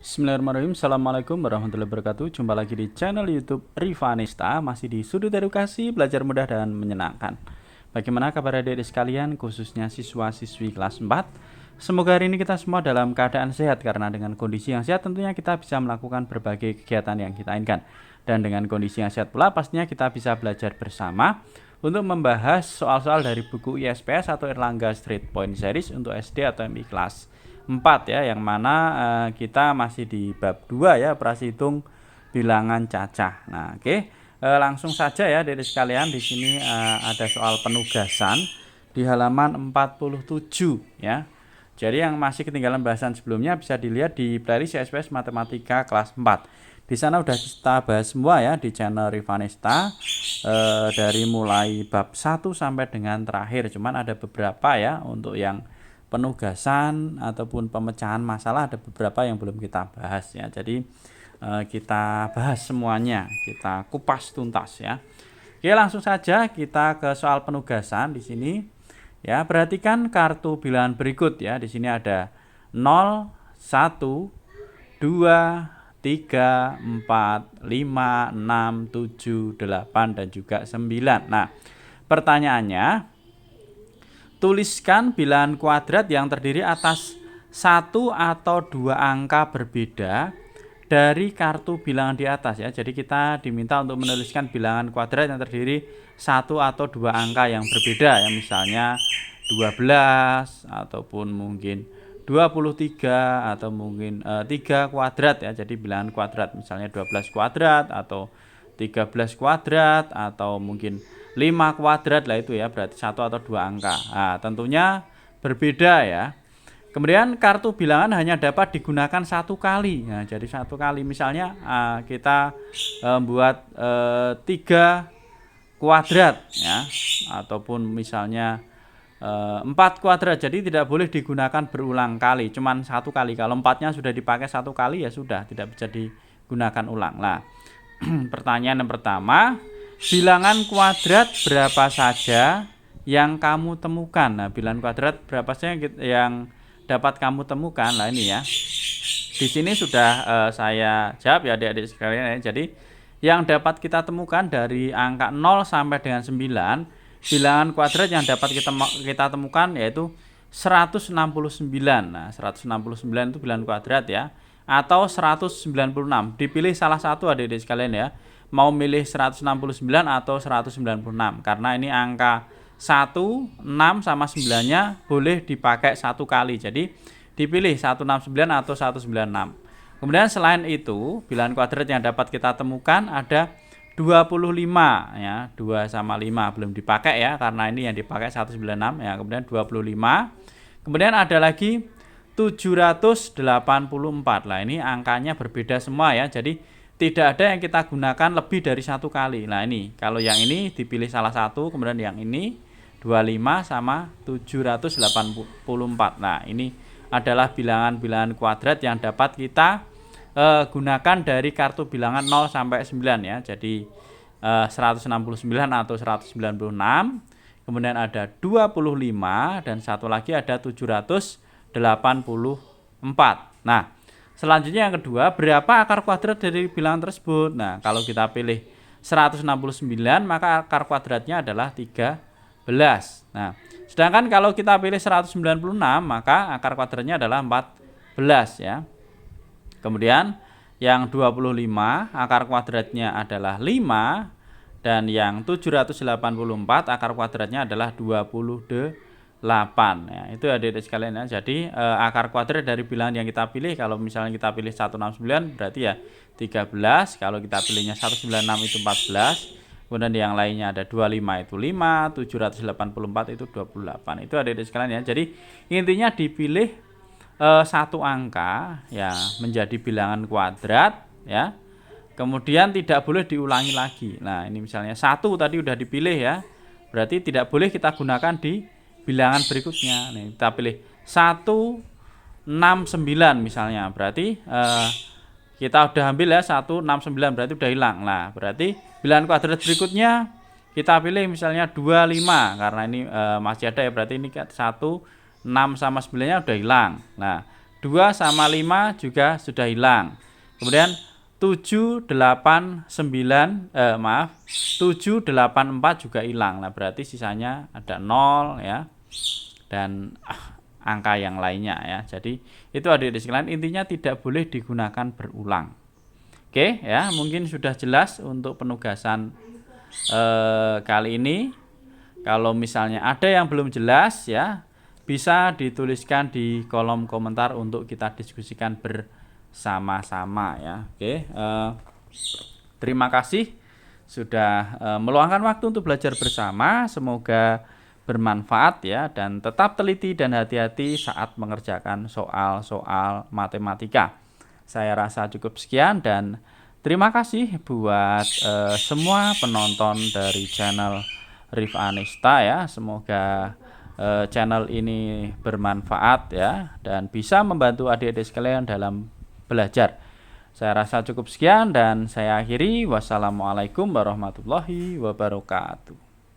Bismillahirrahmanirrahim. Assalamualaikum warahmatullahi wabarakatuh. Jumpa lagi di channel YouTube Rivanista, masih di sudut edukasi, belajar mudah dan menyenangkan. Bagaimana kabar adik-adik sekalian, khususnya siswa-siswi kelas 4? Semoga hari ini kita semua dalam keadaan sehat, karena dengan kondisi yang sehat tentunya kita bisa melakukan berbagai kegiatan yang kita inginkan. Dan dengan kondisi yang sehat pula pastinya kita bisa belajar bersama untuk membahas soal-soal dari buku ISPS atau Erlangga Street Point Series untuk SD atau MI kelas 4 ya, yang mana kita masih di bab 2 ya, operasi hitung bilangan cacah. Nah, oke. Langsung saja ya adik sekalian, di sini ada soal penugasan di halaman 47 ya. Jadi yang masih ketinggalan bahasan sebelumnya bisa dilihat di playlist ISPS Matematika kelas 4. Di sana udah kita bahas semua ya di channel Rivanista, dari mulai bab 1 sampai dengan terakhir. Cuman ada beberapa ya untuk yang penugasan ataupun pemecahan masalah, ada beberapa yang belum kita bahas ya. Jadi kita bahas semuanya, kita kupas tuntas ya. Oke, langsung saja kita ke soal penugasan di sini. Ya, perhatikan kartu bilangan berikut ya. Di sini ada 0, 1, 2, 3, 4, 5, 6, 7, 8 dan juga 9. Nah, pertanyaannya, tuliskan bilangan kuadrat yang terdiri atas satu atau dua angka berbeda dari kartu bilangan di atas ya. Jadi kita diminta untuk menuliskan bilangan kuadrat yang terdiri satu atau dua angka yang berbeda ya, misalnya 12 ataupun mungkin 23 atau mungkin 3 kuadrat ya. Jadi bilangan kuadrat misalnya 12 kuadrat atau 13 kuadrat atau mungkin 5 kuadrat lah, itu ya berarti satu atau dua angka. Nah, tentunya berbeda ya. Kemudian kartu bilangan hanya dapat digunakan satu kali. Nah, jadi satu kali misalnya kita buat 3 kuadrat ya, ataupun misalnya 4 kuadrat. Jadi tidak boleh digunakan berulang kali, cuman satu kali. Kalau 4-nya sudah dipakai satu kali ya sudah, tidak bisa digunakan ulang. Nah, pertanyaan yang pertama, bilangan kuadrat berapa saja yang kamu temukan? Nah, bilangan kuadrat berapa saja yang dapat kamu temukan? Nah, ini ya. Di sini sudah saya jawab ya adik-adik sekalian ya. Jadi yang dapat kita temukan dari angka 0 sampai dengan 9, bilangan kuadrat yang dapat kita temukan yaitu 169. Nah, 169 itu bilangan kuadrat ya, atau 196. Dipilih salah satu adik-adik sekalian ya. Mau milih 169 atau 196, karena ini angka 1, 6 sama 9-nya boleh dipakai satu kali. Jadi dipilih 169 atau 196. Kemudian selain itu, bilangan kuadrat yang dapat kita temukan ada 25 ya, 2 sama 5 belum dipakai ya, karena ini yang dipakai 196 ya. Kemudian 25. Kemudian ada lagi 784. Lah, ini angkanya berbeda semua ya. Jadi tidak ada yang kita gunakan lebih dari satu kali. Nah, ini kalau yang ini dipilih salah satu, kemudian yang ini 25 sama 784. Nah, ini adalah bilangan-bilangan kuadrat yang dapat kita gunakan dari kartu bilangan 0 sampai 9 ya. Jadi 169 atau 196. Kemudian ada 25 dan satu lagi ada 784. Nah, selanjutnya yang kedua, berapa akar kuadrat dari bilangan tersebut? Nah, kalau kita pilih 169 maka akar kuadratnya adalah 13. Nah, sedangkan kalau kita pilih 196 maka akar kuadratnya adalah 14 ya. Kemudian yang 25 akar kuadratnya adalah 5, dan yang 784 akar kuadratnya adalah 28 ya. Itu adik-adik sekalian ya. Jadi akar kuadrat dari bilangan yang kita pilih, kalau misalnya kita pilih 169 berarti ya 13, kalau kita pilihnya 196 itu 14, kemudian yang lainnya ada 25 itu 5, 784 itu 28. Itu adik-adik sekalian ya. Jadi intinya dipilih satu angka ya menjadi bilangan kuadrat ya. Kemudian tidak boleh diulangi lagi. Nah, ini misalnya 1 tadi udah dipilih ya, berarti tidak boleh kita gunakan di bilangan berikutnya. Nih, kita pilih 169 misalnya, berarti kita udah ambil ya 169, berarti udah hilang. Nah, berarti bilangan kuadrat berikutnya kita pilih misalnya 25, karena ini masih ada ya, berarti ini 1, 6 sama 9-nya udah hilang. Nah, 2 sama 5 juga sudah hilang. Kemudian 7, 8, 9, 7, 8, 4 juga hilang. Nah, berarti sisanya ada 0 ya. Dan angka yang lainnya ya. Jadi itu adik-adik sekalian, intinya tidak boleh digunakan berulang. Oke ya, mungkin sudah jelas untuk penugasan kali ini. Kalau misalnya ada yang belum jelas ya, bisa dituliskan di kolom komentar untuk kita diskusikan bersama-sama ya. Oke, terima kasih sudah meluangkan waktu untuk belajar bersama. Semoga bermanfaat ya, dan tetap teliti dan hati-hati saat mengerjakan soal-soal matematika. Saya rasa cukup sekian, dan terima kasih buat semua penonton dari channel Rif'a Anista ya. Semoga channel ini bermanfaat ya, dan bisa membantu adik-adik sekalian dalam belajar. Saya rasa cukup sekian, dan saya akhiri. Wassalamualaikum warahmatullahi wabarakatuh.